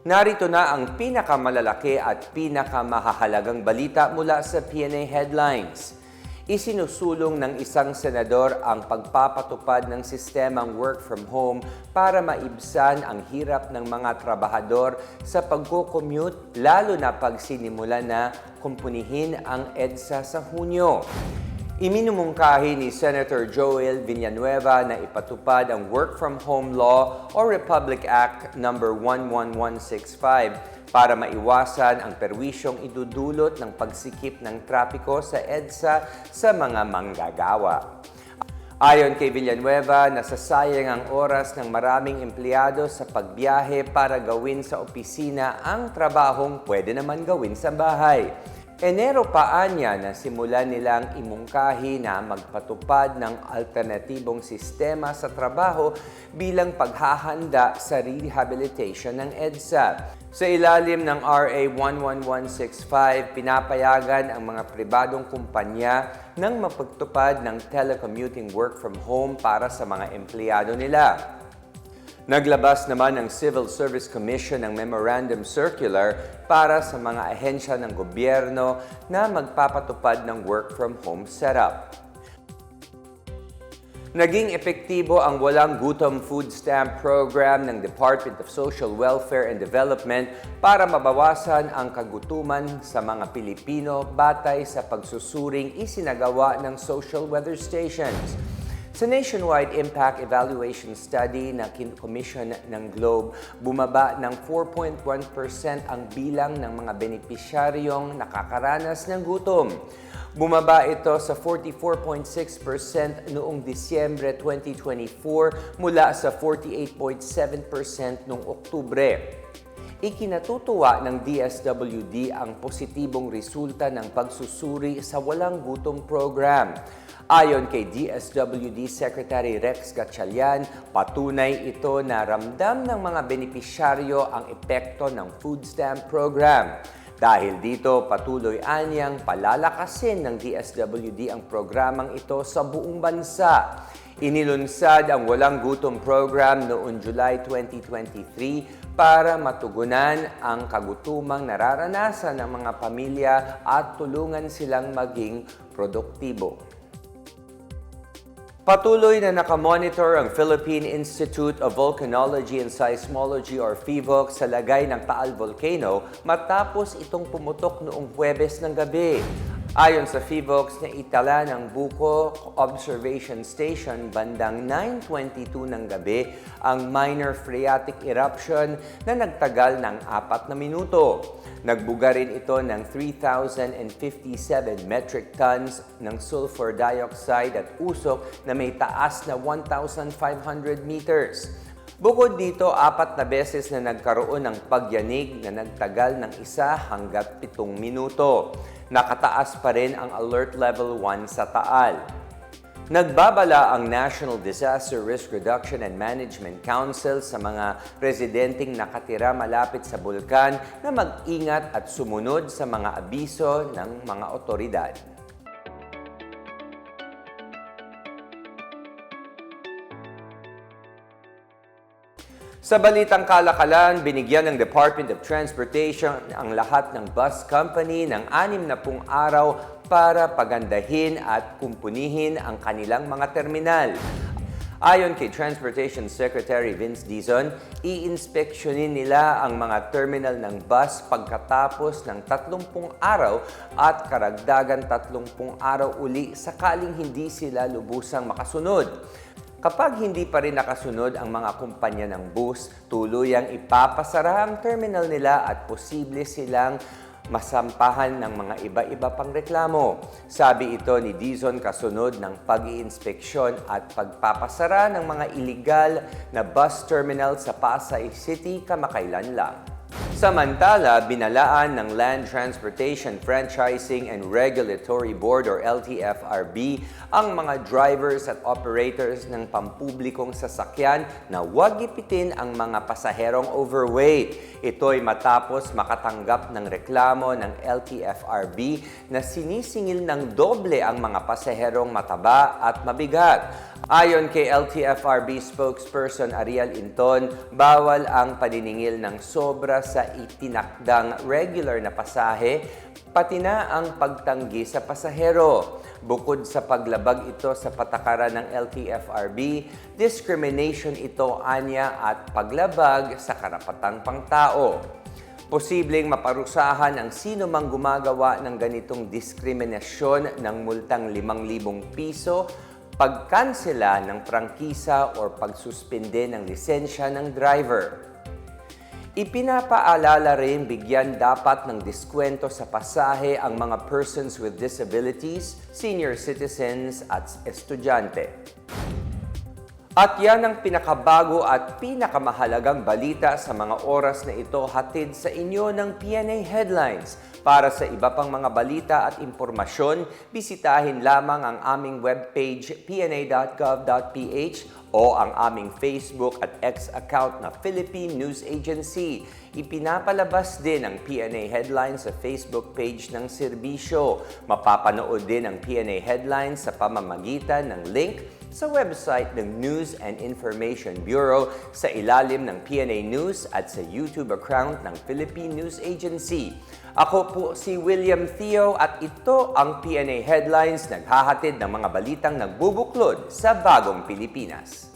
Narito na ang pinakamalalaki at pinakamahahalagang balita mula sa PNA Headlines. Isinusulong ng isang senador ang pagpapatupad ng sistemang work from home para maibsan ang hirap ng mga trabahador sa pagko-commute, lalo na pag sinimulan na kumpunihin ang EDSA sa Hunyo. Iminumungkahi ni Senator Joel Villanueva na ipatupad ang Work from Home Law o Republic Act No. 11165 para maiwasan ang perwisyong idudulot ng pagsikip ng trapiko sa EDSA sa mga manggagawa. Ayon kay Villanueva, nasasayang ang oras ng maraming empleyado sa pagbiyahe para gawin sa opisina ang trabahong pwede naman gawin sa bahay. Enero pa anya na simulan nilang imungkahi na magpatupad ng alternatibong sistema sa trabaho bilang paghahanda sa rehabilitation ng EDSA. Sa ilalim ng RA 11165, pinapayagan ang mga pribadong kumpanya ng mapagtupad ng telecommuting work from home para sa mga empleyado nila. Naglabas naman ang Civil Service Commission ng Memorandum Circular para sa mga ahensya ng gobyerno na magpapatupad ng work from home setup. Naging epektibo ang walang gutom food stamp program ng Department of Social Welfare and Development para mabawasan ang kagutuman sa mga Pilipino batay sa pagsusuring isinagawa ng social weather stations. Sa Nationwide Impact Evaluation Study na kinukomisyon ng Globe, bumaba ng 4.1% ang bilang ng mga benepisyaryong nakakaranas ng gutom. Bumaba ito sa 44.6% noong Disyembre 2024 mula sa 48.7% noong Oktubre. Ikinatutuwa ng DSWD ang positibong resulta ng pagsusuri sa walang gutom program. Ayon kay DSWD Secretary Rex Gatchalian, patunay ito na ramdam ng mga benepisyaryo ang epekto ng food stamp program. Dahil dito, patuloy anyang palalakasin ng DSWD ang programang ito sa buong bansa. Inilunsad ang Walang Gutom program noong July 2023 para matugunan ang kagutumang nararanasan ng mga pamilya at tulungan silang maging produktibo. Patuloy na nakamonitor ang Philippine Institute of Volcanology and Seismology or PHIVOLC sa lagay ng Taal Volcano matapos itong pumutok noong Huwebes ng gabi. Ayon sa PHIVOLC na itala ng Buko Observation Station bandang 9:22 ng gabi ang minor phreatic eruption na nagtagal ng 4 na minuto. Nagbuga rin ito ng 3,057 metric tons ng sulfur dioxide at usok na may taas na 1,500 meters. Bukod dito, 4 na beses na nagkaroon ng pagyanig na nagtagal ng 1 hanggang 7 minuto. Nakataas pa rin ang Alert Level 1 sa Taal. Nagbabala ang National Disaster Risk Reduction and Management Council sa mga residenteng nakatira malapit sa bulkan na mag-ingat at sumunod sa mga abiso ng mga otoridad. Sa balitang kalakalan, binigyan ng Department of Transportation ang lahat ng bus company ng 60 araw para pagandahin at kumpunihin ang kanilang mga terminal. Ayon kay Transportation Secretary Vince Dizon, i-inspeksyonin nila ang mga terminal ng bus pagkatapos ng 30 araw at karagdagan 30 araw uli sakaling hindi sila lubusang makasunod. Kapag hindi pa rin nakasunod ang mga kumpanya ng bus, tuluyang ipapasara ang terminal nila at posible silang masampahan ng mga iba-iba pang reklamo. Sabi ito ni Dizon kasunod ng pag-iinspeksyon at pagpapasara ng mga illegal na bus terminal sa Pasay City kamakailan lang. Sa Samantala, binalaan ng Land Transportation Franchising and Regulatory Board or LTFRB ang mga drivers at operators ng pampublikong sasakyan na huwag gipitin ang mga pasaherong overweight. Ito'y matapos makatanggap ng reklamo ng LTFRB na sinisingil ng doble ang mga pasaherong mataba at mabigat. Ayon kay LTFRB spokesperson Ariel Inton, bawal ang paniningil ng sobra sa itinakdang regular na pasahe, pati na ang pagtanggi sa pasahero. Bukod sa paglabag ito sa patakaran ng LTFRB, discrimination ito anya at paglabag sa karapatang pangtao. Posibleng maparusahan ang sino mang gumagawa ng ganitong diskriminasyon ng multang 5,000 piso, pagkansela ng prangkisa o pagsuspende ng lisensya ng driver. Ipinapaalala rin bigyan dapat ng diskwento sa pasahe ang mga persons with disabilities, senior citizens at estudyante. At yan ang pinakabago at pinakamahalagang balita sa mga oras na ito hatid sa inyo ng PNA Headlines. Para sa iba pang mga balita at impormasyon, bisitahin lamang ang aming webpage pna.gov.ph o ang aming Facebook at X account na Philippine News Agency. Ipinapalabas din ang PNA Headlines sa Facebook page ng serbisyo. Mapapanood din ang PNA Headlines sa pamamagitan ng link sa website ng News and Information Bureau sa ilalim ng PNA News at sa YouTube account ng Philippine News Agency. Ako po si William Theo at ito ang PNA Headlines, naghahatid ng mga balitang nagbubuklod sa bagong Pilipinas.